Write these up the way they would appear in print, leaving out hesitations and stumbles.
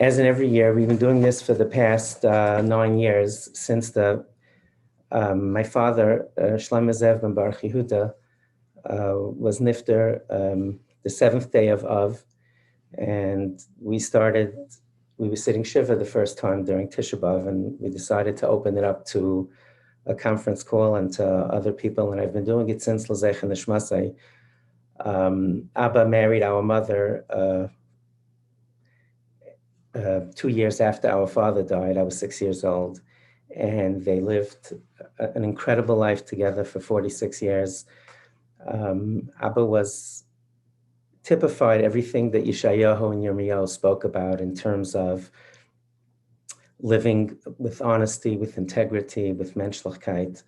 as in every year, we've been doing this for the past 9 years since my father, Shlome Zev Reb Baruch Yehudah, was nifter the 7th day of Av, and we were sitting Shiva the first time during Tisha B'Av, and we decided to open it up to a conference call and to other people, and I've been doing it since L'Zech and Nishmasai. Abba married our mother 2 years after our father died. I was 6 years old, and they lived an incredible life together for 46 years. Abba typified everything that Yeshayahu and Yirmiyahu spoke about in terms of living with honesty, with integrity, with menschlichkeit.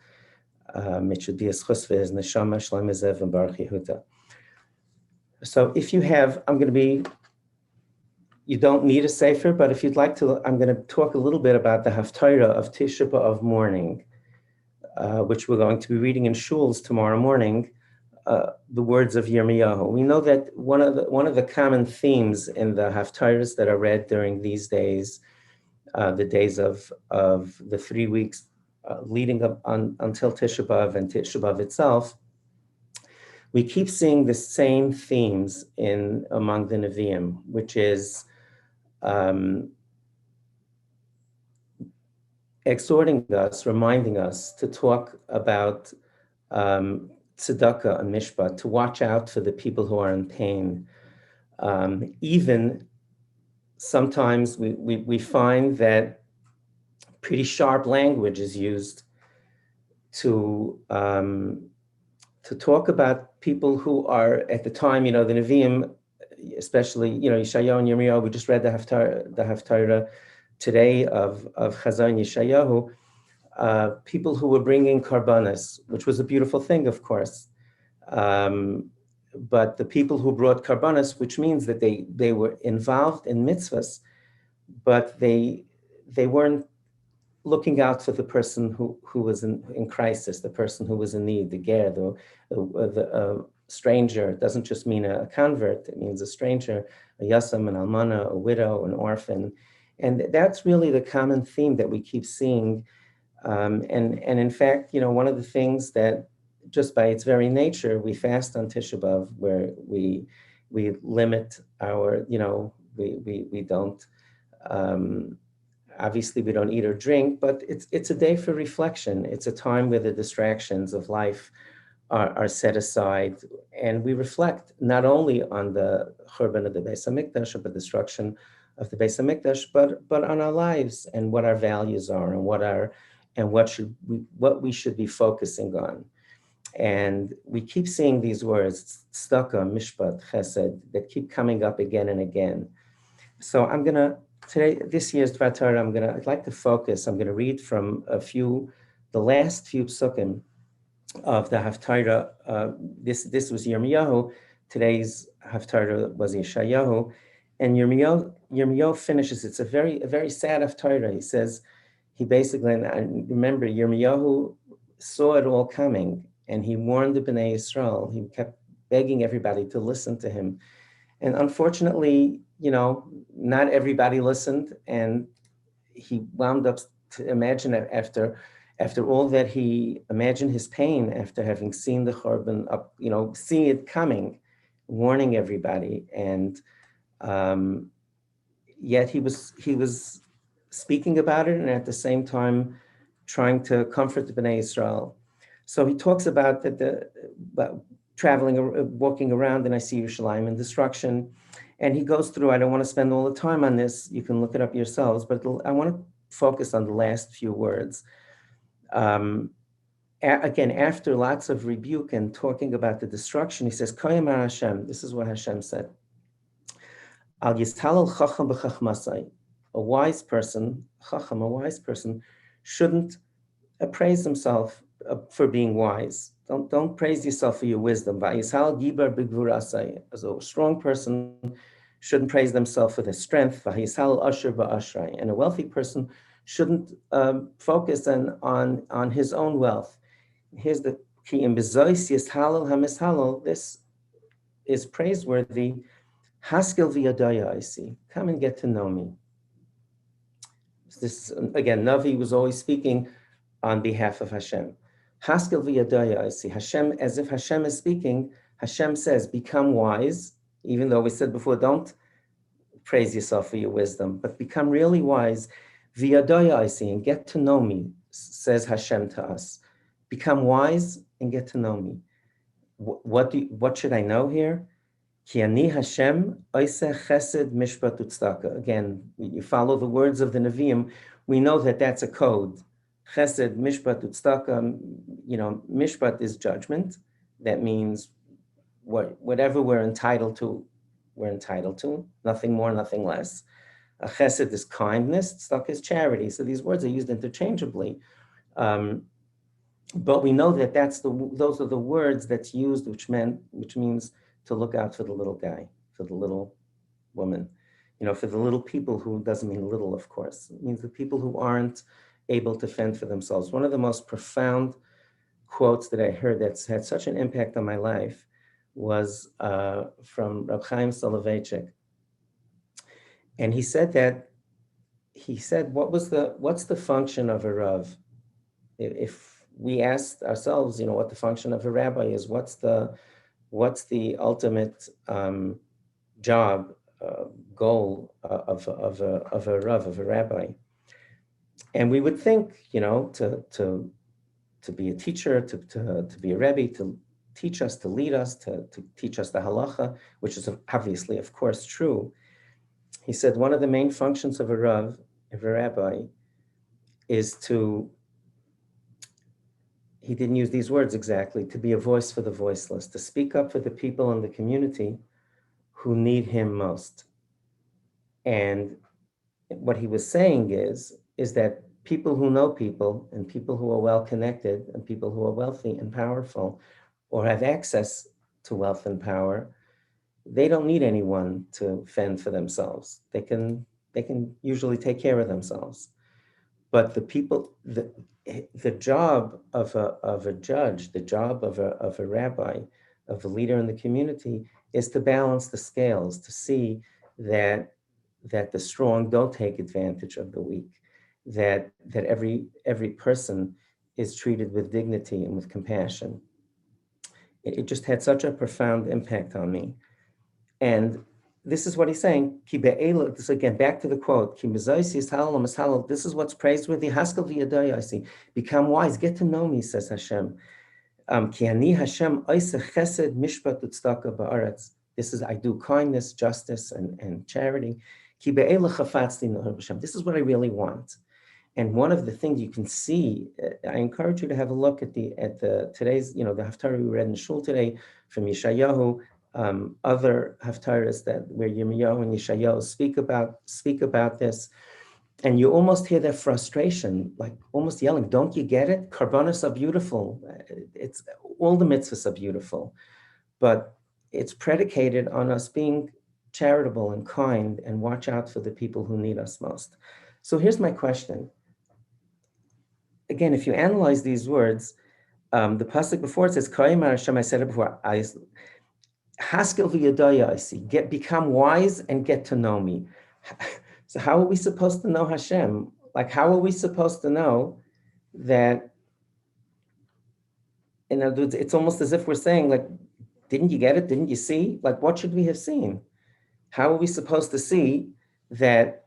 It should be a schus for his neshama, Shlome Zev and Baruch Yehudah. So if you have, you don't need a sefer, but if you'd like to, I'm going to talk a little bit about the Haftarah of Tisha B'Av morning, which we're going to be reading in shuls tomorrow morning, the words of Yirmiyahu. We know that one of the common themes in the Haftarahs that are read during these days, the days of the 3 weeks leading up until Tisha B'Av and Tisha B'Av itself, we keep seeing the same themes among the Nevi'im, which is exhorting us, reminding us to talk about tzedakah and mishpat, to watch out for the people who are in pain. Even sometimes we find that pretty sharp language is used to talk about people who are at the time, the Nevi'im, especially, Yeshayahu and Yirmiyahu. We just read the Haftarah today of Chazar and Yeshayahu, people who were bringing karbanos, which was a beautiful thing, of course. But the people who brought karbanos, which means that they were involved in mitzvahs, but they weren't looking out for the person who was in crisis, the person who was in need, the ger, the stranger. It doesn't just mean a convert, it means a stranger, a yasam, an almana, a widow, an orphan. And that's really the common theme that we keep seeing. And in fact, one of the things that just by its very nature, we fast on Tisha B'Av, where we limit our, we don't, obviously we don't eat or drink, but it's a day for reflection. It's a time where the distractions of life are set aside, and we reflect not only on the churban of the Beis HaMikdash, or the destruction of the Beis HaMikdash, but on our lives and what our values are and what we should be focusing on. And we keep seeing these words, tzedakah, mishpat, chesed, that keep coming up again and again. So this year's Dvar Torah, I'd like to focus. I'm going to read from the last few psukim of the Haftarah. This was Yirmiyahu. Today's Haftarah was Yeshayahu. And Yirmiyahu finishes. It's a very sad Haftarah. He says, he basically, and remember, Yirmiyahu saw it all coming, and he warned the Bnei Yisrael. He kept begging everybody to listen to him. And unfortunately, not everybody listened, and he wound up to imagine after all that he imagined his pain after having seen the Churban up, seeing it coming, warning everybody, and yet he was speaking about it, and at the same time trying to comfort the Bnei Yisrael. So he talks about about walking around, and I see Yerushalayim in destruction. And he goes through, I don't want to spend all the time on this, you can look it up yourselves, but I want to focus on the last few words. Again, after lots of rebuke and talking about the destruction, he says, Koyamar Hashem, this is what Hashem said. Al yishalal chacham b'chachmasai, a wise person shouldn't praise himself for being wise. Don't praise yourself for your wisdom. Vayishal gibar b'gvurasai, as a strong person shouldn't praise themselves for their strength. Vayishal asher ba'ashrai, and a wealthy person shouldn't focus on his own wealth. Here's the key: in bezois yishalal hamishalal. This is praiseworthy. Haskell v'yadaya, I see. Come and get to know me. This, again, Navi was always speaking on behalf of Hashem. Haskel v'yadaya, I see. Hashem, as if Hashem is speaking, Hashem says, become wise, even though we said before, don't praise yourself for your wisdom, but become really wise. V'yadaya, I see, and get to know me, says Hashem to us. Become wise and get to know me. What should I know here? Ki ani Hashem oiseh chesed mishpat utzedakah. Again, you follow the words of the Nevi'im, we know that that's a code. Chesed, mishpat, utzedakah, mishpat is judgment. That means whatever we're entitled to, nothing more, nothing less. Chesed is kindness, tzedakah is charity. So these words are used interchangeably. But we know that those are the words that's used, which means to look out for the little guy, for the little woman, for the little people, who doesn't mean little, of course. It means the people who aren't able to fend for themselves. One of the most profound quotes that I heard that's had such an impact on my life was from Reb Chaim Soloveitchik. And he said, what's the function of a Rav? If we asked ourselves, what the function of a rabbi is, what's the ultimate job, goal of a Rav, of a rabbi? And we would think, to be a teacher, to be a Rebbe, to teach us, to lead us, to teach us the halacha, which is obviously, of course, true. He said one of the main functions of a Rav, of a rabbi, is he didn't use these words exactly, to be a voice for the voiceless, to speak up for the people in the community who need him most. And what he was saying is that people who know people, and people who are well connected, and people who are wealthy and powerful, or have access to wealth and power, they don't need anyone to fend for themselves. They can usually take care of themselves. But the job of a judge, the job of a rabbi, of a leader in the community, is to balance the scales, to see that the strong don't take advantage of the weak, that every person is treated with dignity and with compassion. It just had such a profound impact on me. And this is what he's saying. This again, back to the quote. This is what's praised with the Haskel v'yadaya, I see. Become wise, get to know me, says Hashem. Ki ani Hashem oiseh chesed mishpat utzedakah ba'aretz. This is, I do kindness, justice, and charity. Ki be'ela chafatzti noher b'Hashem. This is what I really want. And one of the things you can see, I encourage you to have a look at the today's, the Haftarah we read in Shul today from Yeshayahu, other Haftarahs where Yirmiyahu and Yeshayahu speak about this, and you almost hear their frustration, like almost yelling, "Don't you get it? Karbanos are beautiful. It's all the mitzvahs are beautiful, but it's predicated on us being charitable and kind and watch out for the people who need us most." So here's my question. Again, if you analyze these words, the pasuk before it says, "Kayim Hashem," I said it before. Haskel v'yadaya, I see. Become wise and get to know me. So how are we supposed to know Hashem? Like, how are we supposed to know that? In other words, it's almost as if we're saying, like, didn't you get it? Didn't you see? Like, what should we have seen? How are we supposed to see that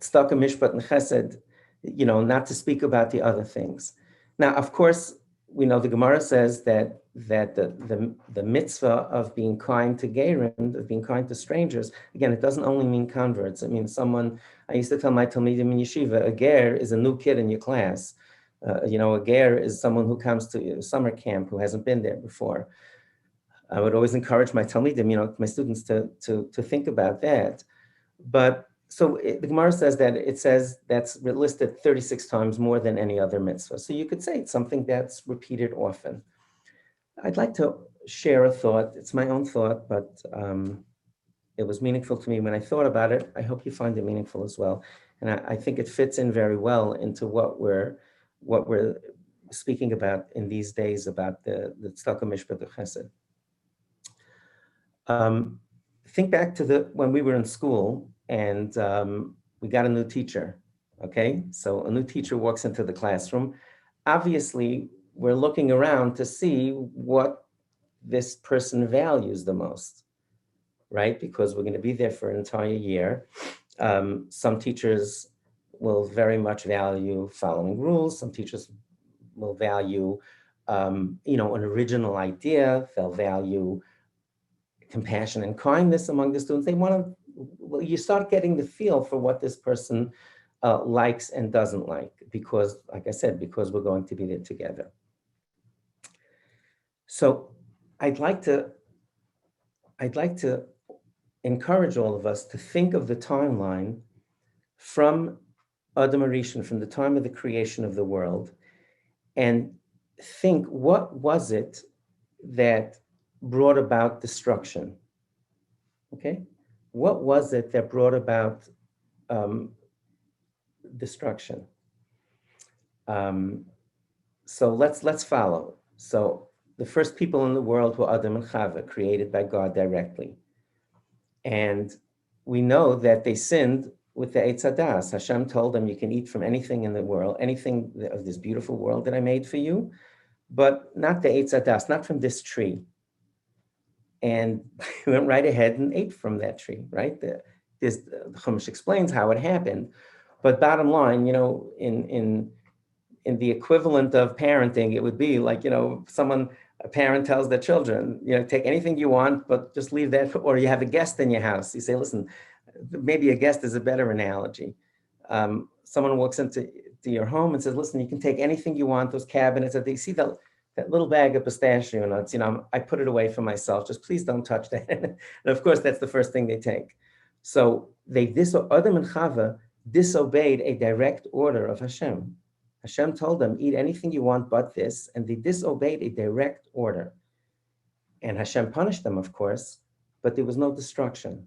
tzedakah, mishpat, and chesed, not to speak about the other things? Now, of course, we know the Gemara says that the mitzvah of being kind to gerim, of being kind to strangers, again, it doesn't only mean converts. It means someone, I used to tell my talmidim in yeshiva, a ger is a new kid in your class. A ger is someone who comes to summer camp who hasn't been there before. I would always encourage my talmidim, my students to think about that. But so the Gemara says that's listed 36 times more than any other mitzvah. So you could say it's something that's repeated often. I'd like to share a thought. It's my own thought, but it was meaningful to me when I thought about it. I hope you find it meaningful as well. And I think it fits in very well into what we're speaking about in these days about the tzedakah, mishpat, chesed. Think back to when we were in school, and we got a new teacher, okay? So a new teacher walks into the classroom. Obviously, we're looking around to see what this person values the most, right? Because we're going to be there for an entire year. Some teachers will very much value following rules. Some teachers will value, an original idea. They'll value compassion and kindness among the students. They want to, well, you start getting the feel for what this person likes and doesn't like, because, like I said, because we're going to be there together. So I'd like to encourage all of us to think of the timeline from Adam Rishon, from the time of the creation of the world, and think, what was it that brought about destruction? Okay, what was it that brought about destruction? So let's follow. So the first people in the world were Adam and Chava, created by God directly. And we know that they sinned with the Eicha Das. Hashem told them, you can eat from anything in the world, anything of this beautiful world that I made for you, but not the Eicha Das, not from this tree. And he went right ahead and ate from that tree, right? The Chumash explains how it happened. But bottom line, in the equivalent of parenting, it would be like, a parent tells their children, take anything you want, but just leave that, or you have a guest in your house. You say, listen, maybe a guest is a better analogy. Someone walks into your home and says, listen, you can take anything you want, those cabinets, that they see that little bag of pistachio nuts, I put it away for myself, just please don't touch that. And of course, that's the first thing they take. So Adam and Chava disobeyed a direct order of Hashem. Hashem told them, eat anything you want but this, and they disobeyed a direct order. And Hashem punished them, of course, but there was no destruction.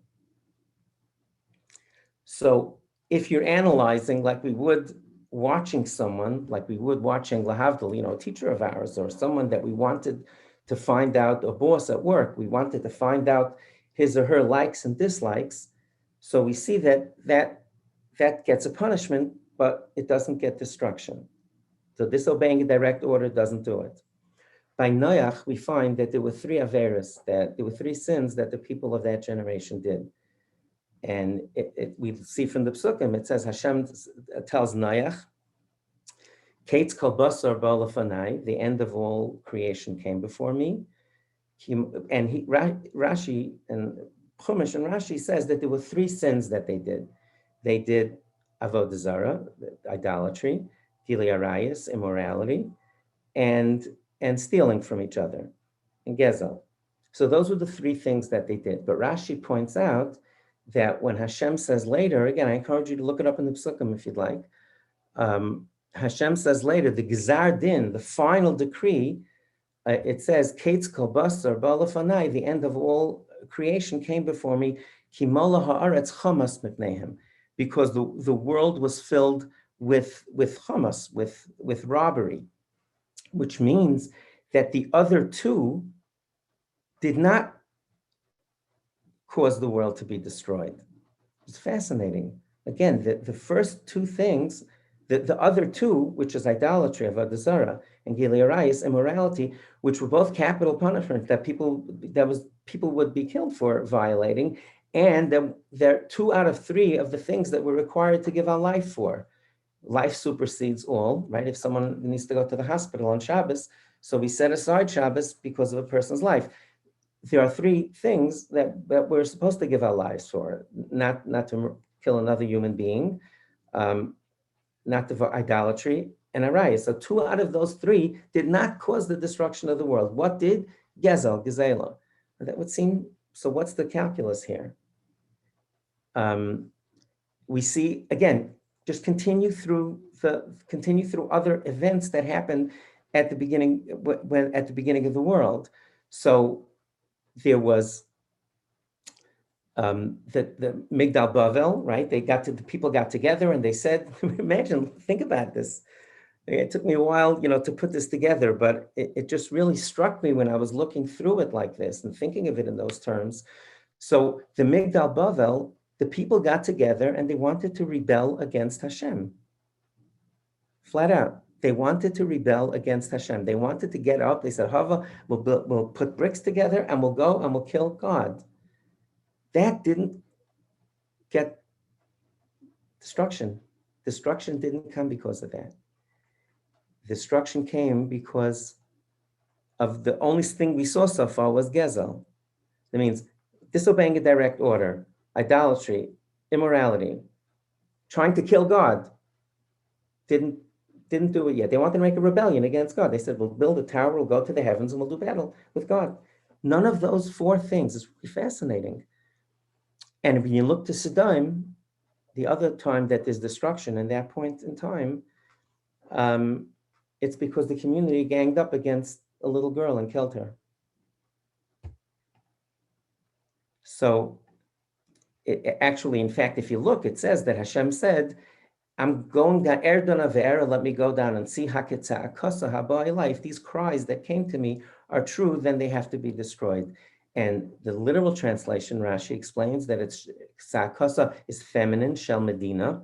So if you're analyzing like we would watching someone, like we would watching Lahavdil, a teacher of ours, or someone that we wanted to find out, a boss at work, we wanted to find out his or her likes and dislikes. So we see that gets a punishment, but it doesn't get destruction. So disobeying a direct order doesn't do it. By Noach, we find that there were three averos, that there were three sins that the people of that generation did. And we see from the Psukim, it says, Hashem tells Noach, Kates kol basar ba lefanai, the end of all creation came before me. And Rashi and Chumash and Rashi says that there were three sins that they did. They did avodah zarah, idolatry, gilui arayos, immorality, and stealing from each other, and gezel. So those were the three things that they did. But Rashi points out that when Hashem says later, again, I encourage you to look it up in the Psukim if you'd like. Hashem says later, the Gizar Din, the final decree, it says, Kates kol basar ba lefanai, the end of all creation came before me, ki mola haaretz chamas mipneihem, because the world was filled with chamas, with robbery, which means that the other two did not cause the world to be destroyed. It's fascinating. Again, the first two things, the other two, which is idolatry, avodah zarah, and gilui arayos, immorality, which were both capital punishment that people would be killed for violating, and they're 2 out of 3 of the things that we're required to give our life for. Life supersedes all, right? If someone needs to go to the hospital on Shabbos, so we set aside Shabbos because of a person's life. There are 3 things that we're supposed to give our lives for: not to kill another human being, not to idolatry, and arayos. So 2 out of those 3 did not cause the destruction of the world. What did? Gezel, gezela. That would seem, so what's the calculus here? We see, again, just continue through other events that happened at the beginning, at the beginning of the world. So there was the Migdal Bavel, right? The people got together and they said, imagine, think about this. It took me a while, to put this together, but it just really struck me when I was looking through it like this and thinking of it in those terms. So the Migdal Bavel the people got together and they wanted to rebel against Hashem. Flat out. They wanted to rebel against Hashem. They wanted to get up. They said, Hava, we'll put bricks together and we'll go and we'll kill God. That didn't get destruction. Destruction didn't come because of that. Destruction came because of the only thing we saw so far was Gezel. That means disobeying a direct order, idolatry, immorality, trying to kill God. Didn't do it yet. They wanted to make a rebellion against God. They said, we'll build a tower, we'll go to the heavens, and we'll do battle with God. None of those four things is really fascinating. And when you look to Sodom, the other time that there's destruction, in that point in time, it's because the community ganged up against a little girl and killed her. So actually, in fact, if you look, it says that Hashem said, I'm going down, let me go down and see if these cries that came to me are true, then they have to be destroyed. And the literal translation, Rashi explains that it's Sa'akasa is feminine, Shel Medina.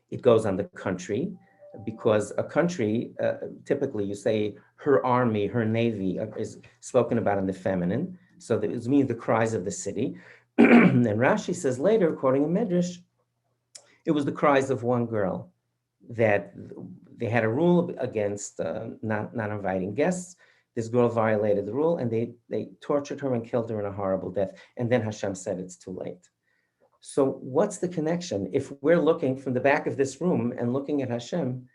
It goes on the country, because a country, typically you say her army, her navy is spoken about in the feminine. So it means the cries of the city. And Rashi says later, quoting a Medrash, it was the cries of one girl, that they had a rule against not inviting guests. This girl violated the rule and they tortured her and killed her in a horrible death. And then Hashem said it's too late. So what's the connection? If we're looking from the back of this room and looking at Hashem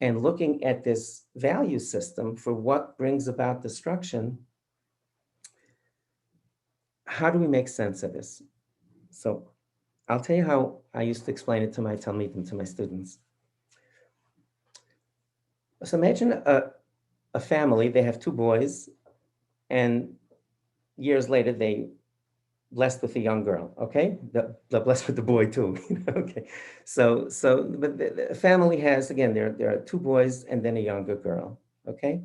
and looking at this value system for what brings about destruction, how do we make sense of this? So I'll tell you how I used to explain it to my talmidim, to my students. So imagine a family, they have two boys, and years later they blessed with a young girl, okay? They're blessed with the boy too, okay? So but the family has, again, there are two boys and then a younger girl, okay?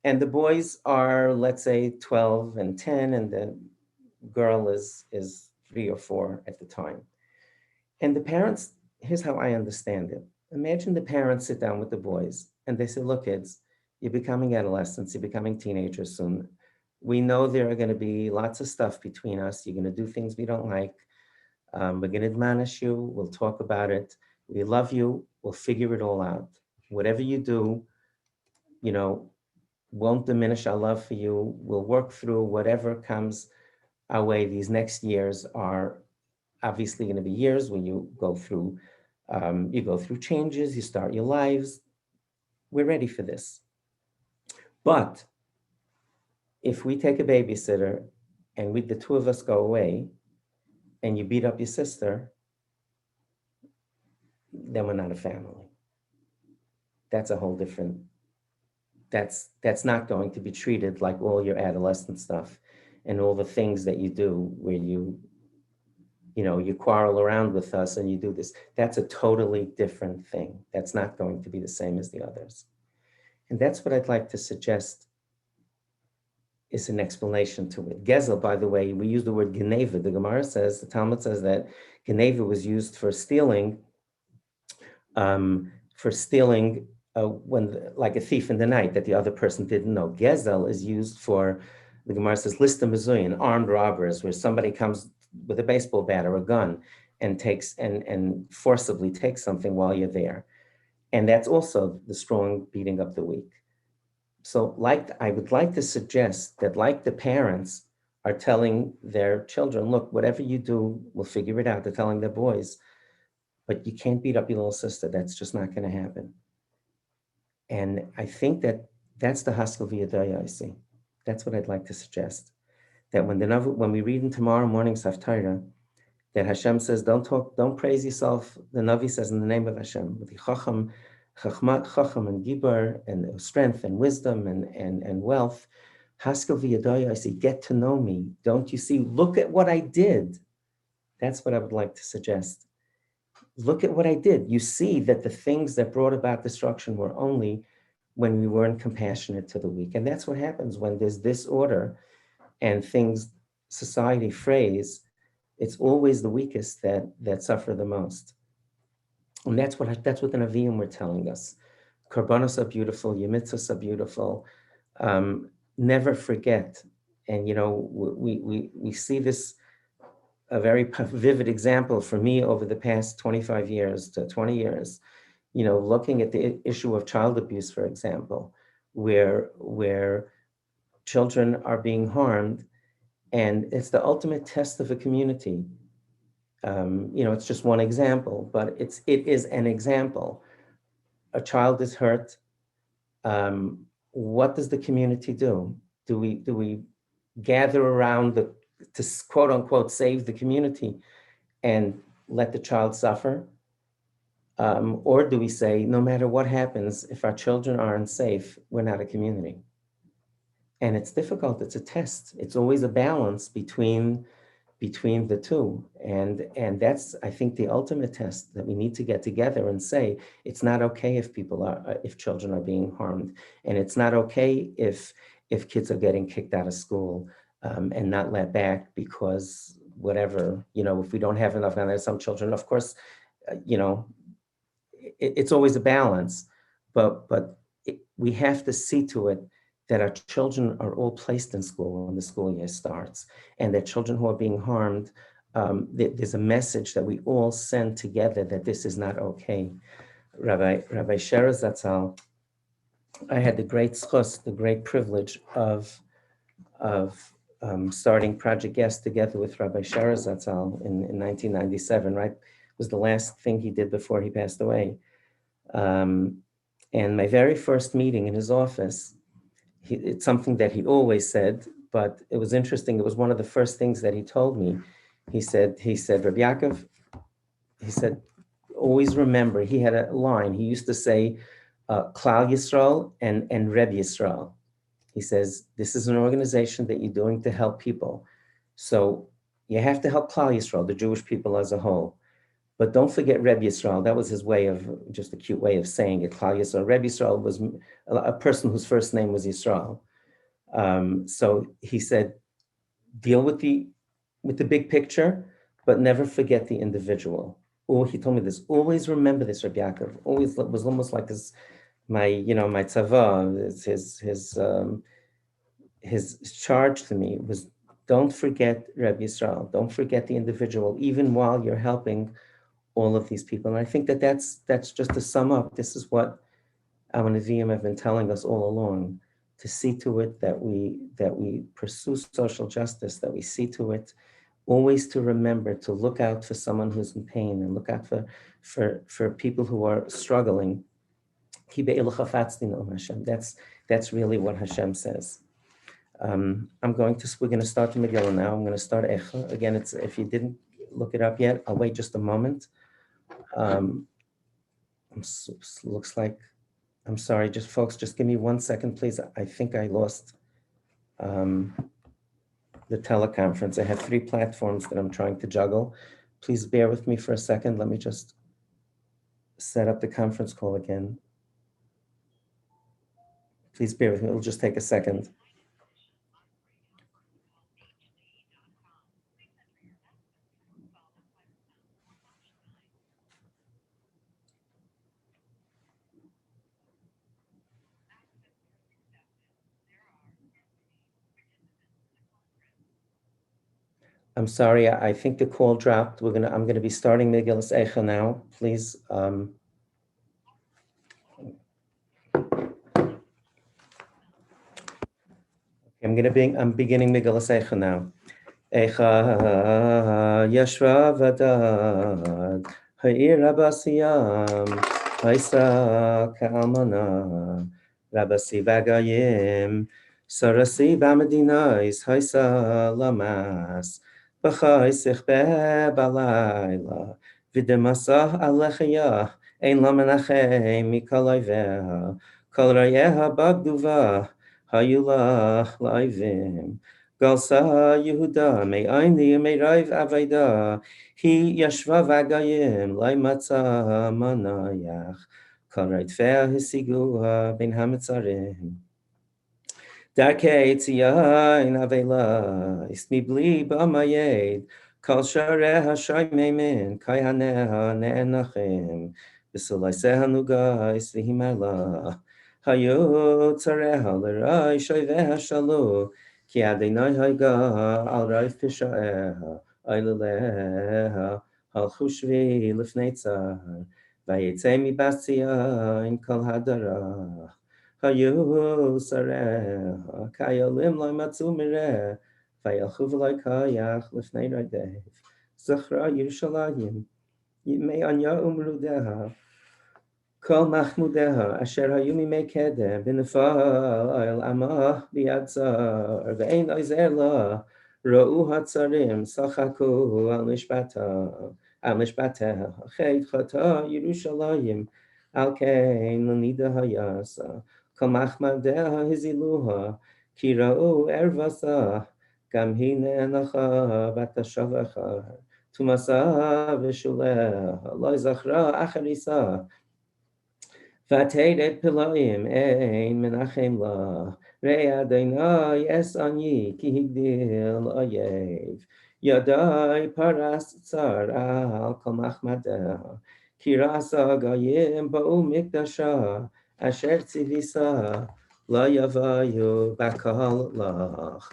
And the boys are, let's say, 12 and 10, and the girl is 3 or 4 at the time. And the parents, here's how I understand it. Imagine the parents sit down with the boys and they say, look, kids, you're becoming adolescents, you're becoming teenagers soon. We know there are going to be lots of stuff between us. You're going to do things we don't like. We're going to admonish you. We'll talk about it. We love you. We'll figure it all out. Whatever you do, won't diminish our love for you. We'll work through whatever comes our way. These next years are obviously going to be years when you go through changes, you start your lives. We're ready for this. But if we take a babysitter and the two of us go away and you beat up your sister, then we're not a family. That's a whole different, that's not going to be treated like all your adolescent stuff and all the things that you do where you quarrel around with us and you do this. That's a totally different thing. That's not going to be the same as the others. And that's what I'd like to suggest is an explanation to it. Gezel, by the way, we use the word geneva. The Gemara says, the Talmud says that geneva was used for stealing, when like a thief in the night that the other person didn't know. Gezel is used for, the Gemara says, lista mezuyin, armed robbers, where somebody comes with a baseball bat or a gun and takes and forcibly takes something while you're there. And that's also the strong beating up the weak. So I would like to suggest that like the parents are telling their children, look, whatever you do, we'll figure it out. They're telling their boys, but you can't beat up your little sister. That's just not going to happen. And I think that's the Haskell V'Yadaya I see. That's what I'd like to suggest. That when we read in tomorrow morning's Haftarah, that Hashem says, don't praise yourself. The Navi says, in the name of Hashem, with the Chacham and Gibar, and strength and wisdom and wealth. Haskell V'Yadaya, I say, get to know me. Don't you see? Look at what I did. That's what I would like to suggest. Look at what I did. You see that the things that brought about destruction were only when we weren't compassionate to the weak. And that's what happens when there's disorder and things, society frays. It's always the weakest that suffer the most. And that's what the Nevi'im were telling us. Korbanos are beautiful, your mitzvahs are beautiful. Never forget. And we see this, a very vivid example for me over the past 25 years to 20 years, looking at the issue of child abuse, for example, where children are being harmed, and it's the ultimate test of a community. It's just one example, but it is an example. A child is hurt. What does the community do? Do we gather around to quote unquote save the community and let the child suffer? Or do we say, no matter what happens, if our children aren't safe, we're not a community? And it's difficult. It's a test. It's always a balance between the two. And that's, I think, the ultimate test, that we need to get together and say, it's not okay if children are being harmed. And it's not okay if kids are getting kicked out of school and not let back because whatever, if we don't have enough. And there's some children, of course, it's always a balance, but we have to see to it that our children are all placed in school when the school year starts, and that children who are being harmed, there's a message that we all send together that this is not okay. Rabbi Shera Zatzal, I had the great schus, the great privilege of starting Project Yes together with Rabbi Shera Zatzal in 1997, right? It was the last thing he did before he passed away. And my very first meeting in his office, it's something that he always said, but it was interesting. It was one of the first things that he told me. He said, Rabbi Yaakov, he said, always remember, he had a line. He used to say, Klal Yisrael and Reb Yisrael. He says, this is an organization that you're doing to help people. So you have to help Klal Yisrael, the Jewish people as a whole. But don't forget Reb Yisrael. That was his way of, just a cute way of saying it, Klal Yisrael. Reb Yisrael was a person whose first name was Yisrael. So he said, deal with the big picture, but never forget the individual. Or he told me this, always remember this, Reb Yaakov. Always was almost like this, my tzava, his charge to me was, don't forget Reb Yisrael. Don't forget the individual, even while you're helping all of these people. And I think that's just to sum up, this is what our Nevi'im have been telling us all along, to see to it that we pursue social justice, that we see to it always to remember to look out for someone who's in pain and look out for people who are struggling. That's really what Hashem says. We're going to start the Megillah now. I'm going to start Eicha. Again, if you didn't look it up yet, I'll wait just a moment. Looks like, I'm sorry, folks, just give me 1 second, please. I think I lost the teleconference. I have 3 platforms that I'm trying to juggle. Please bear with me for a second. Let me just set up the conference call again. Please bear with me. It'll just take a second. I'm sorry, I think the call dropped. I'm gonna be starting Megilas Eicha now. Please. I'm beginning Megilas Eicha now. Eicha Yashva Vadad Ha'ir Rabasiyam Haisa Ka'almana Rabasi Vagayim Sarasi Bamadinais Haisa Lamas B'chaisich Be'balayla V'demasah Alechayah Ein Lamanachem Mikalayveh Kol Rayeha Bagduva Hayulah Laivim Galsa Yehuda Me'ayni Me'raiv Aveda Hi Yashva Vagayim Laimatza Manayach Kol Raidfeh Hisiguha Ben Hametzarim Darkei Tziyah in Avela Ismi Bli B'amayed Kol shareha shoymemin, kayhaneha ne'enachim, b'sulaiseha nugais v'himarla. Hayu tzareha l'rai shoyveha shalu, ki Adonai hayga al raif pisha'eha, oileleha, halchu shvi lifnei tzar, vayetze mi basziyain kol hadara. Hayu tzareha, kayolim lo matzu mireh, Vayalchu v'lo kayach lifnei radev. Zachra Yerushalayim, Yimei anya umrudeha, Kol machmudeha, Asher hayu mimei kedem, B'nefal amah b'yadzar, V'ein oizer la, Ra'u hatzarim, Sachaku al mishpateha, Chet chata Yerushalayim, Al kein l'nida hayasa, Kol machmadeha hiziluha, Ki ra'u ervasa, Gam hi ne'enacha vatashavacha, Tumasa v'shuleha, Lo zachra acharisa, Vateret pilayim ein menachem la, Rei Adonai es ani ki higdil oyev, Yadai paras tzar al kol machmadeha, Ki rasa gayim ba'u mikdasha, Asher tzivisa, La yavayu bakal lach.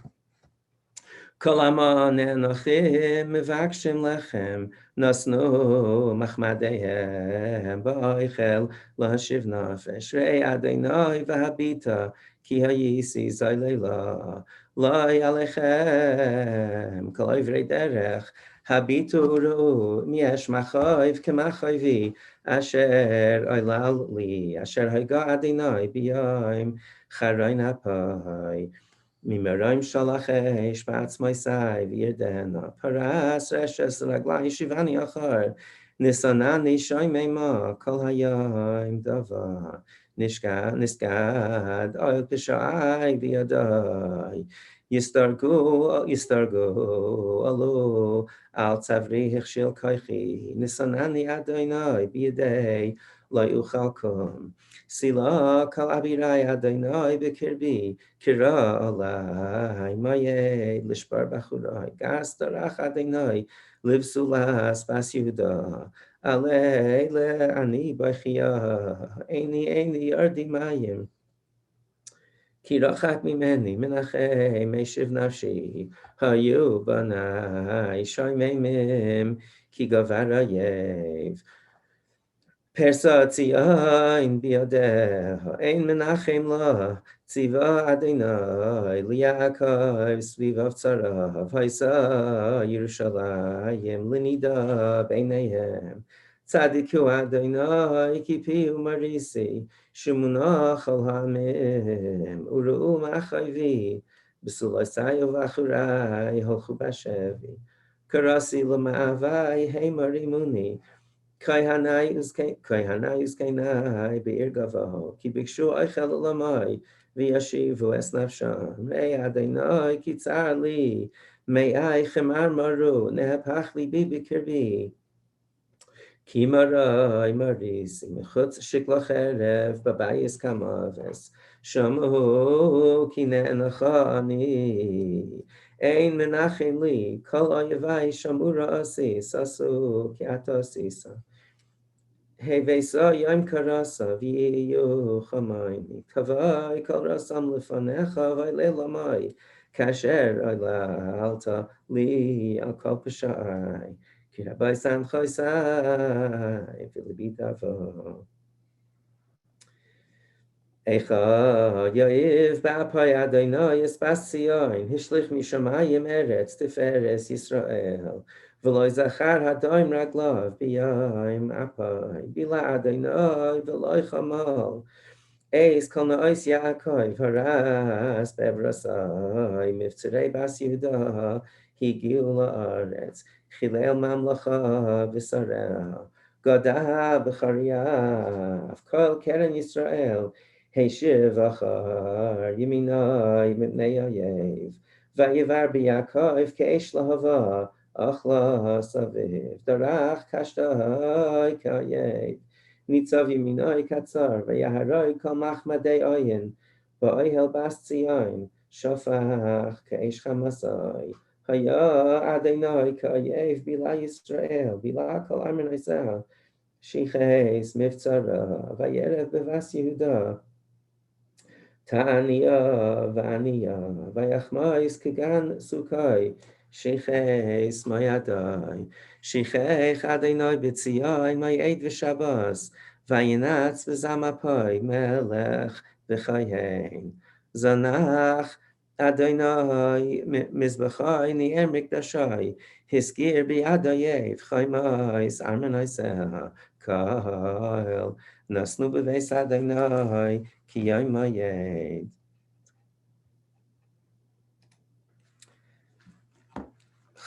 Kol aman enachim mevakshim lechem, Nasnu machmadehem ba'oichel lahashiv nafesh. Rei Adonai v'habita ki hayisi zay leila. Loi alechem kol oivrei derech, Habitu uru miesh machoiv kemachoivi, Asher oilal li, Asher haiga Adonai b'yoim charoin hapai. Mimeraim shalachesh ba'atzmaisai v'yirdena, Paras reshes raglaim shivani achar, Nisanani shoymeima kol hayim dava, Niskad oil pishai v'yadai, Yistargu alu al tzavri hechshil koichi, Nisanani Adonai b'yadei lo yuchalkum, Sila kal abirai Adonai b'kirbi, Kira alai maye lishbar bachurai, Gas darach Adonai livsulas bas Yehudah, Alei le ani b'chiyah, Eini yardi mayim, Kirachak mimeni menachei meshiv nafshi, Hayu banai shoymemim ki gavarayev. Persa tzion biyadeha, ein menachem la, tziva Adonai, liyaakov svivav tzarav, haisa Yerushalayim, linida beinayim, tzadiku Adonai, kipi umarisi, shemunach al hamim, uru machayvi, b'sulaysayu v'achurai, holchu bashevi, karasi l'ma'avai, hei marimuni, Kayhanai uskenai be'ir gavaho, ki bikshu eichel olamai, v'yashivu es nafshan, Rei Adonai ki tzar li, me'ai chemar maru, nehapach libi b'kirbi, ki marai marisi, mechutz shikla cherev, babayis kamaves, shamu ki ne'enacha ani, ein menachem li, kol oyevai shamura asi, sasu ki atosisa. Hevesa yom karasa v'yu chamayni, kavai kol rasam lefanecha v'leilamai, kasher ala alta li al kol pashai, ki rabai san choisai v'libitavo. Eicha yoiv ba'apai Adonai espasiyoin, hishlich mishamayim eretz tiferes Yisrael, v'loi zachar hadoim raglav b'yayim apai, bila Adonai v'loi chamal, eis kol na'ois Yaakov haras bevrasai, miftzirei bas Yehudah higiu la'aretz, chilel mamlacha v'sareh, Godah b'chariyav, kol keren Yisrael, Heishiv achar yiminai mipnei oyev, vayivar b'Yaakov ke'esh lahava, achla saviv, darach kashtahai ka'oyev, nitzav yiminai katzar, vayaharoi kol machmadei oyen, ba'oihel bas tzion, shofach ke'esh chamasai, Haya Adonai Kayev Bila Yisrael, Bila Kol Amr Noiseha, Shiches Mivtzara, Vayerev Bevas Yehudah, Tanya Vania, Vayachmais Kagan Sukai, Shiches Mayadai, Shichech Adonai B'tzion, Mayed V'Shabbos, Vayinatz V'Zamapai, Melech V'Chayein, Zanach Adonai Mizbachai Ni'er Mikdashai, Hiskir B'Adayev, Chaymais Armenaiseha, Kail, Nasnu B'Veis Adonai, Ki Yomayed.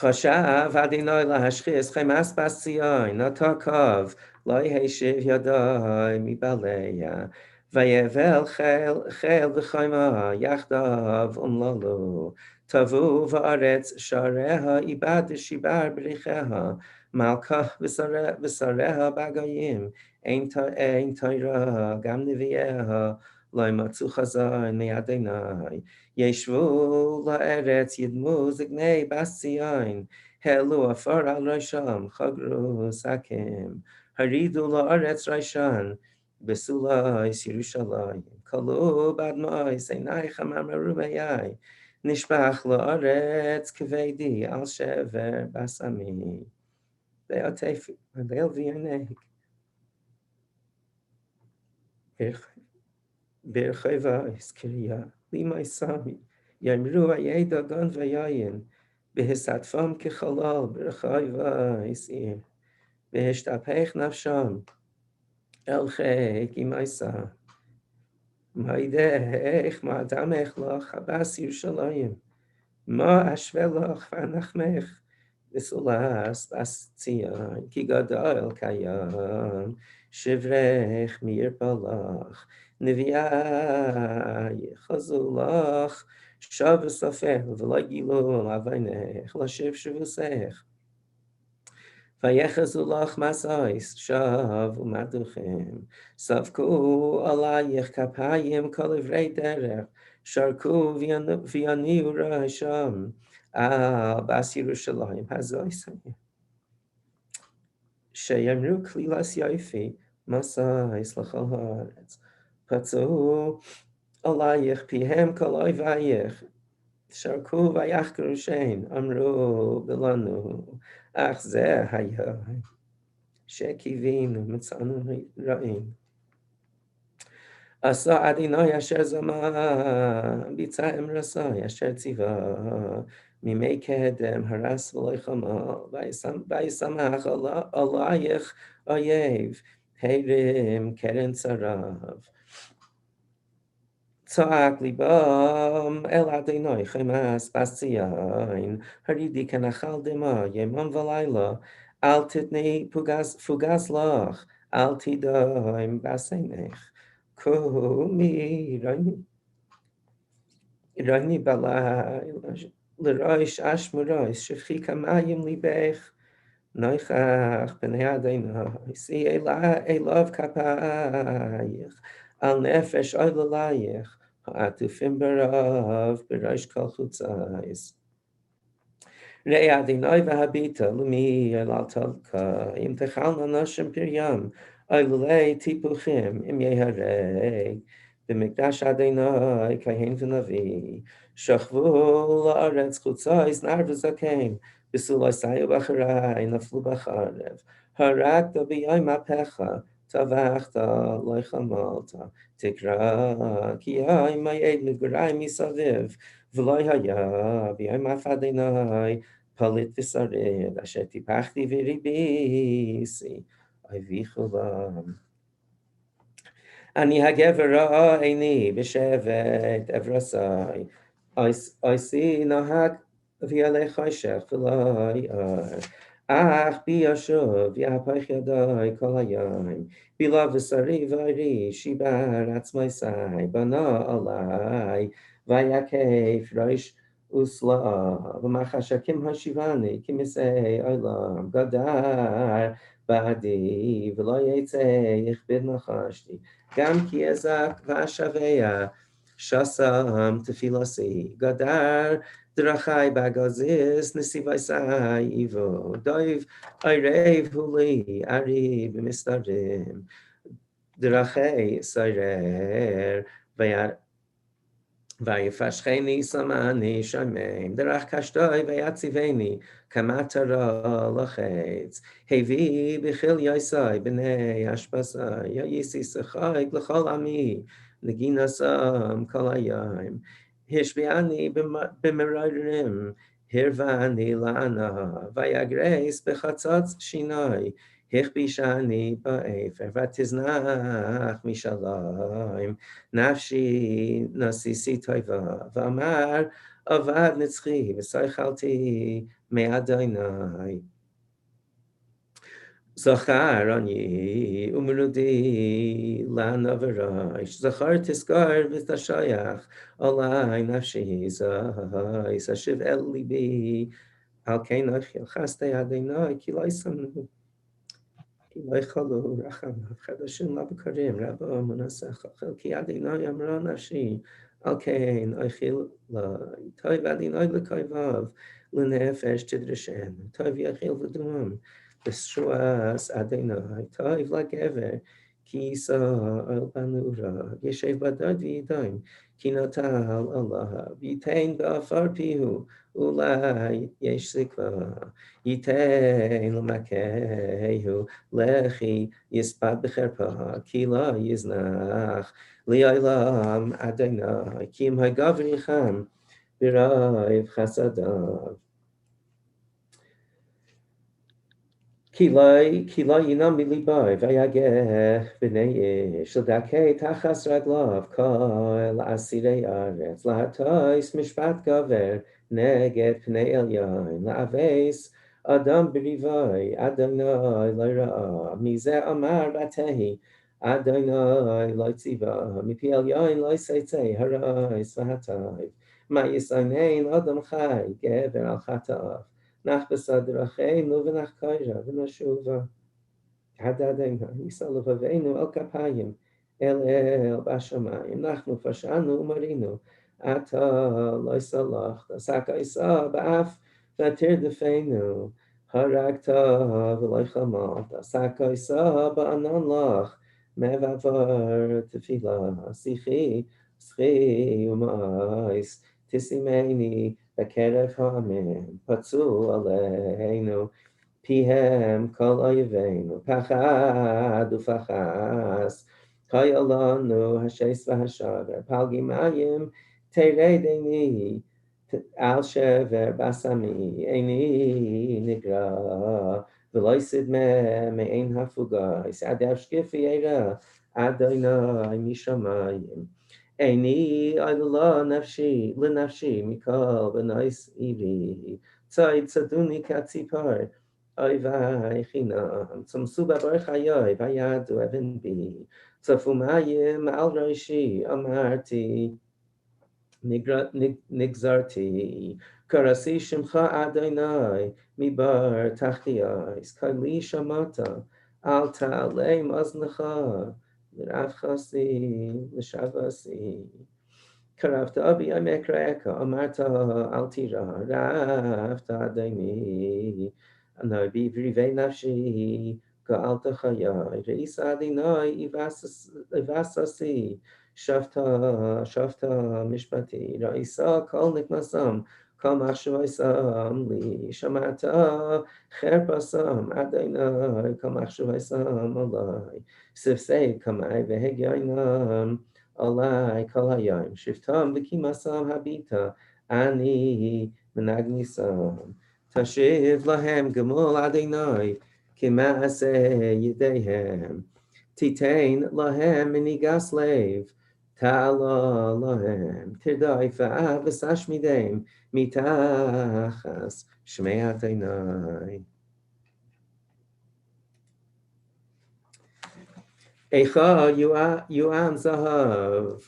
Chashav Adonai lahashchis chemas bas Tzion, Natakov, lo yeshiv yadai mibaleya, vayevel chel v'chayma yachdav umlalu, tavu va'aretz shareha ibad shibar b'richeha, malkah v'sareha bagayim, ein toira gam nevieha, lo matzu chazai me'adonai. Yeshvu la'eretz yidmu zignei bas Tzion, helu afar al Risham, chagru sakim, haridu la'aretz Rishan, besulais Yerushalayim, kalu badmais einai chamam merumeyai, nishbach la'aretz kevedi al shever basami, ve'otefi, ve'el v'yoneg, Bercheva iskiriya, lima isami, yamru ayeda gan vayayin, behisatfam kechalal, bercheva isir, beheshtapech nafsham, elchek imaisa, maidech ma'adamech lach, habas Yerushalayim, ma ashvelach v'anachmech, v'sulas bas Tzion, ki gadol kayam, shivrech mir balach, Neviah Chazulach Shav Safeh V'Lagilu Lavanech Lashiv Shavusech Vayechazulach Masais Shav Umaduchem Savku Alayich Kapayim Kolivrei Derech Sharku V'Yaniu Rasham Al Bas Yerushalayim Hazoisayim Sheyamru Klilas Yaifi Masais Lachal Haaretz Patzu Alayich pihem kol oivayich sharku vayachkeru shein amru bilanu ach zeh hayah shekivinu mitzanu ra'im asa Adonai asher zama bitza emrasai asher tziva mimei kedem haras v'loy chama vaysamach alayich oyev heirim keren tzarav Tza'ak libam el Adonai chemas bas Tzion, haridi kanachal dema yemam v'layla, al titnei fugas lach, al tidaim basenech, kumi rani balai, l'roish ashmurois, shefchi kamayim libech, noichach b'nei Adonai, si elav kapayich, al nefesh oy l'layich, ha'atufim barav b'rosh kol chutzais. Rei Adonai v'habita l'mi elal tavka, im techal nanoshim piryam, oy l'lei tipuchim, im yehareg, b'mikdash Adonai kahin v'navi, shachvu la'aretz chutzais nar v'zakein, b'sulai sayu b'acharai, naflu b'charev, harakta b'yoy mapecha, Tavachta loichamalta, tikra ki ay mayed migurai misaviv, v'loy haya b'yay mafadinai, palit v'sarev, asher tipachti v'ribisi, ayvichulam. Ani hagevera eini b'shevet evrasai, oisi nahag v'yalei choshech v'loy ar, ach bi yashuv yapach yadai kol hayom, bila v'sari v'ari shibar atzmaisai, bana alai, vayakef roish usla, v'machashakim hashivani, kimisei olam, gadar ba'adi, v'lo yetzei yichbid nachashti, Gam ki ezak v'ashaveya, Shasam tefilasi gadar drachai bagazis nesivaisai ivo doiv Arev huli ari b'mistarim drachei sarer vayifashcheni samani shameim derach kashtoi vayatziveni kamatara lachetz hevi b'chil yaisai b'nei ashpasai yayisi sechai l'chol ami neginasam kol hayayim hishbiani b'merarim hirvani lana vayagreis b'chatzatz shinai hichbishani ba'efer vatiznach mishalayim nafshi nasisi toiva v'amar avad nitzchi v'soichalti me'adonai zachar ani umrudi lanavaraish zachar tiskar v'tashayach olai nafshi zai sashiv el libi al kein achil chaste adonai ki loisam Eicha racham chadashim labakarim rabba manasach ki adinai amra nafshi al kein eichil la toiv adinai lekayvav lenefesh tidrishem toiv yachil v'dumam b'shuas adinai toiv lagever ki sa al banura yeshev badad v'yidayim ki natal Allah v'yitain ba'afar pihu ulai yesh sikva yitain l'makehu Lechi yispat b'cherpa kila yiznach li'olam Adonai kim hagavricham b'raiv chasadav kila yinam bilibai vayageh b'nei ish l'dakei tachas raglav kol asirei aretz lahatois mishpat gaver neged pnei elyon la'aves Adam b'rivai, Adonai l'ra'a, mizeh amar batehi, Adonai l'tziva, mipi elyon l'seitzei, harais v'hatayv, ma yisanein Adam chai, gever al chatav, nach besad racheinu v'nach kaira v'nashuva, hadadena, yisal v'aveinu el kapayim, el bashamayim, nachnu fashanu umarinu, ata loisalach, saka isa ba'af, Vatir defenu, haragta v'loichamat, asaka isa ba'anan lach, mevavar tefila, sichi, schi umais, tisimeni, bekerev ha'amen, patzu aleinu, pihem kol oyevenu, pachad ufachas, kayalanu hashes v'hashaver, palgimayim, teredeni, Al shever basami eini nigra v'loisid me'ein hafuga isadev shkifi eira Adonai mishamayim eini ayla nafshi l'nafshi mikol b'nois iri tzai tzaduni katzipar oivai chinam tzamsu b'bar chayoi vayadu even bi tzafumayim al raishi amarti Nigzarti, Karasi Shimcha Adonai, Mibar Tachtiais, Kali Shamata, Al Ta'alei Maznecha, L'Ravchasi, L'Shavasi, Karafta Abi Amekraeka, Amarta Altira, Rafta Adoni, Anabi Vrive Nafshi, Ga'alta Chayai, Reis Adonai, Ivasasi, Shafta Mishpati, Raisa Kol Nikmasam, Kol Machshavasam Li, Shamata Cherpasam, Adonai, Kol Machshavasam Alai, Sifsei Kamai Vehegyainam, Alai Kol Hayayim, Shiftam V'kimasam Habita, Ani Menagnisam, Tashiv Lahem Gemul Adonai, Kimase Yedehem, Titain Lahem Minigas Lev, Ta'ala Lahem, Tirdai Fa'av V'sashmidem, Mitachas Shmei Adonai. Eicha Yuam Zahav,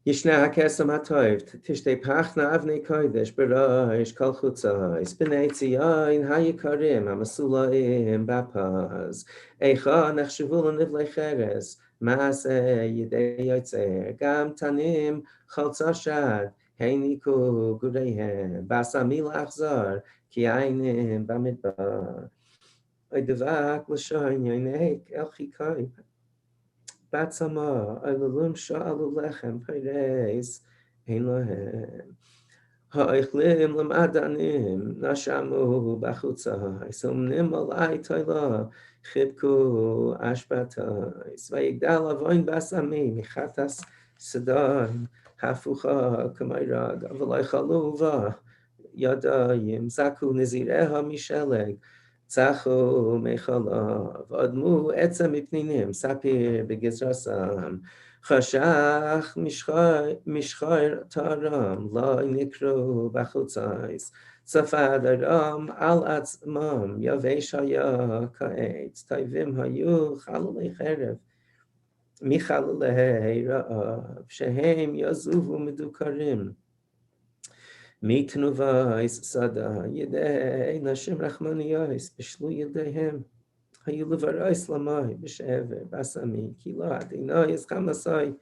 ישנה הקסם הטוב, תשתה פחנה אבני קודש בראש כל חוצות, בני ציון היקרים המסולאים בפז, איכה נחשבו לנבלי חרס, מעשה ידי יוצר, גם תנים חלצה שד, העניקו גוריהם, בסמי לחזור, כי עינים במדבר. אוי דבק לשון יונק אל חיקוי, בעצמה, אלוהים שאלו לחם פרס, אין להם. האוכלים למעדנים, נשמו בחוצה, סומנים עלי תילה, חיבקו אשפתיס, ויגדל אבוין בסמי, מחטס סדון, הפוכה כמירג, אבל יאכלו בה, ידיים, זקו נזיריה משלג, צחו מחלב, אדמו עצם מפנינים, ספיר בגזרסם, חשך משחר תרם, לא נקראו בחוצייס, צפד הרם על עצמם, יבש היה כעת, טייבים היו חללי חרב, מחללי רעב, שהם יזובו מדוכרים, מתנובייס סדה, ידי נשים רחמניות, בשלו ידיהם, היו לברייס למי בשבר, בסמי, כי לא אדינו יזכם עשוי,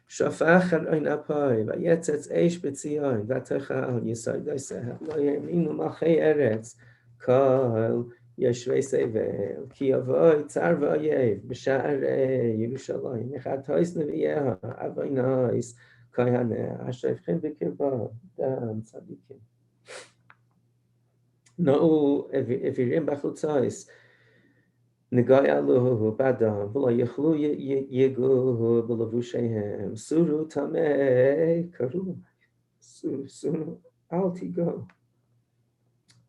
שפך על עין אפי, ויצץ אש בציון, ותאכל יסוד סהל, לא יאמינו מלכי ארץ, כל יושבי סבל, כי יבוא צר ואויב, בשערי ירושלים, מחטאיס נביאיה, אבינויס, כהניה, אשר יבחין בקרבו, דם צדיקים. נאו אווירים בחוצייס, נגע לו בדם, ולא יאכלו יגעו בלבושיהם, סורו טמא קרו, סורו אל תיגעו,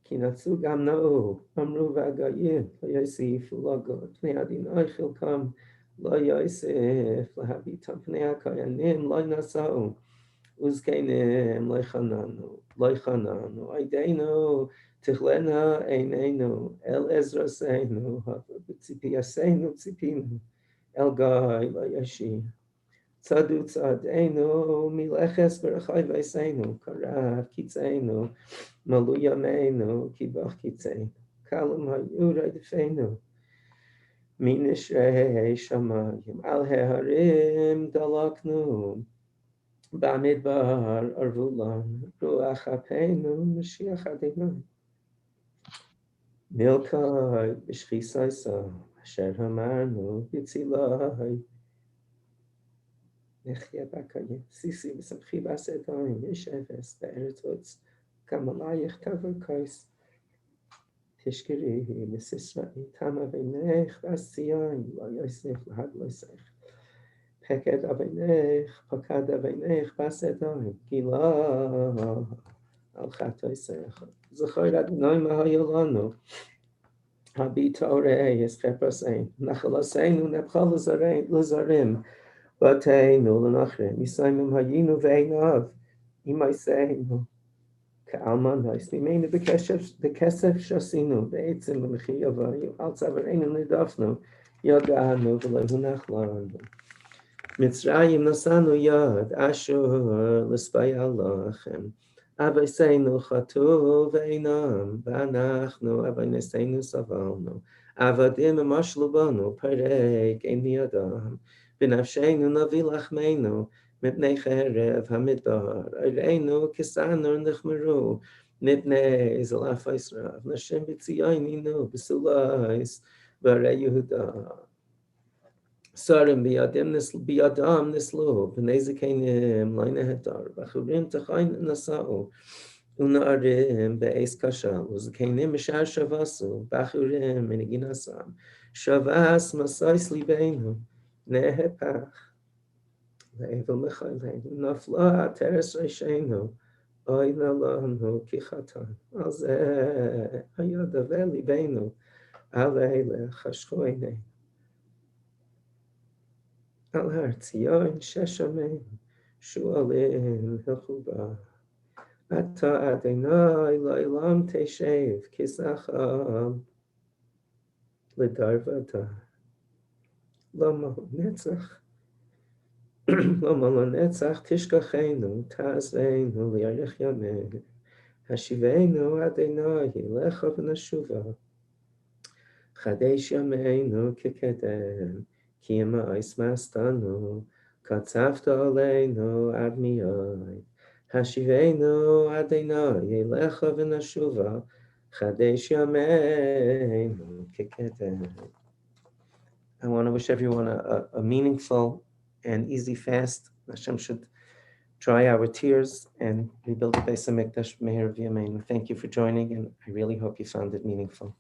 כי נצאו גם נאו, אמרו והגויים, לא יוסיפו לגות, פני אדוני חלקם, לא יוסיף להביטם, פני הכהנים לא נשאו, וזקנים לא יחננו, עדינו תכלנה עינינו, אל עזרתנו, בציפייתנו ציפינו, אל גיא לא ישיר. צדו צעדינו, מלכס ברחי ועשינו, קרב קיצנו, מלאו ימינו, כי בך קיצנו, כלם היו רדפנו, מנשרי שמיים, על ההרים דלקנו, במדבר ערבו לנו, רוח אפינו, משיח אדינו. מלכי בשכיסי סם, אשר אמרנו בצילוי, נחיה בקיים, סיסי ושמחי בעשתיים, יש אפס בארץ עוץ, גם עלייך תבור כוס, תשכרי לסיסראי, תמה בינך ועשיין, לא יוסף להגלוי סך. פקד אבינך, פקד אבינך בסדיים, גילה על חטאי סך. זכור אדוני מה היה לנו, הביט אורי אסחפרסים, נחלסינו נבחל לזרים, בתינו לנחרים, יסיימם היינו ועיניו, ימייסנו, כאלמן היסנימנו בכסף שעשינו, בעצם במחיר יבואנו, על צווארנו נרדפנו, ידענו ולא הונח לנו. מצרים נשאנו יד, אשר לספיה לכם, אבייסנו חטאו ואינם, ואנחנו אבייסנו סבלנו, עבדים משלו בנו, פרק אין מידם, בנפשנו נביא לחמנו, מפני חרב המדבר, ערינו כסנור נחמרו, מפני זלף ישרף, נשים בציון נינו, בסולייס, בערי יהודה. שרים בידם נסלו, בני זקנים לא נהדר, בחורים תחיין נשאו, ונערים בעץ קשה, וזקנים משער שבסו, בחורים מנגינסם, שבס מסייס ליבנו, נהפך, ואבל מחילנו, נפלה תרס ראשינו, אוי לנו כי חטאנו, על זה היה דווה ליבנו, על אלה חשכו עינינו. על הר ציון ששמיים, שועלים הלכו בה. אתה אדוני לעולם תשב, כזכר לדר ודר. למה נצח Loma lenetzach tishkachenu, ta'azeinu li'arich yameinu, Hashiveinu Adonai lecha v'nashuva, Chadesh yameinu kekedem, Ki yema'is mastanu, Katzavta aleinu ad miyai, Hashiveinu Adonai lecha v'nashuva, Chadesh yameinu kekedem. I want to wish everyone a meaningful and easy fast. Hashem should dry our tears and rebuild the Beis HaMikdash Meher V'Yameinu. Thank you for joining, and I really hope you found it meaningful.